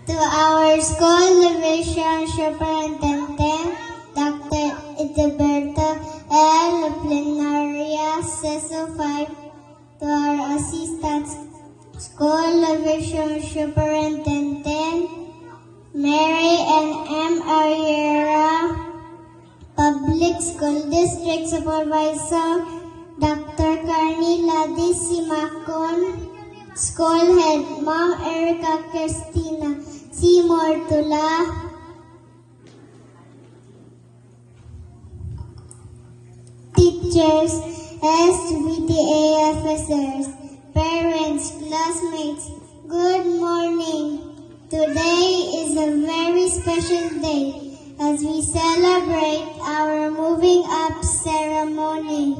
To our school division superintendent, Dr. Edeberto L. Plenaria, CESO 5, to our assistant school division superintendent, Mary and M. Ariera, Public School District Supervisor, Dr. Carnila D. Simacon, School Head, Ma'am Erica Cristina C. Mortula, teachers, SVTA officers, parents, classmates, good morning. Today is a very special day as we celebrate our moving up ceremony.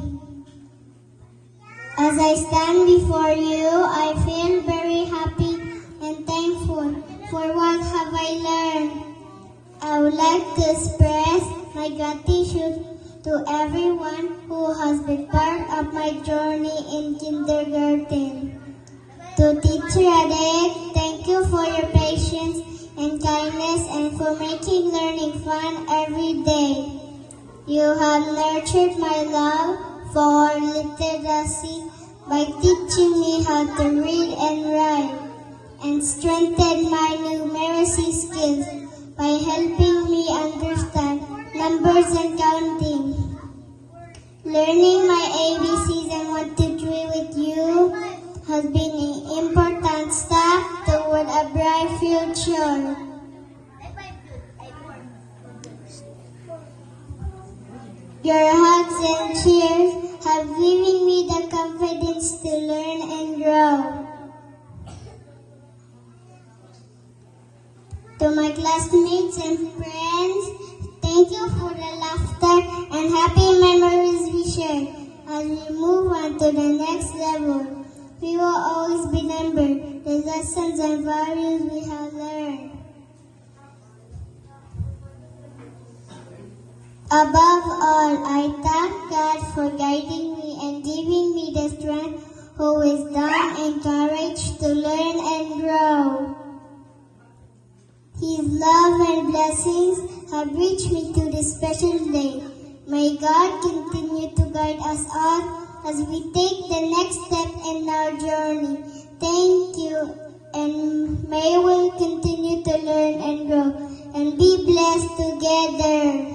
As I stand before you, I feel very happy and thankful for what have I learned. I would like to express my gratitude to everyone who has been part of my journey in kindergarten. To Teacher Ade, thank you for your patience and kindness and for making learning fun every day. You have nurtured my love for literacy by teaching me how to read and write, and strengthened my numeracy skills by helping me understand numbers and counting. Learning my ABCs and 1, 2, 3 with you has been an important step toward a bright future. Your hugs and cheers have given me the confidence to learn and grow. To my classmates and friends, thank you for the laughter and happy memories we share. As we move on to the next level, we will always remember the lessons and values we have learned. Above all, I thank God for guiding me and giving me the strength, wisdom, and courage to learn and grow. His love and blessings have reached me to this special day. May God continue to guide us all as we take the next step in our journey. Thank you, and may we continue to learn and grow and be blessed together.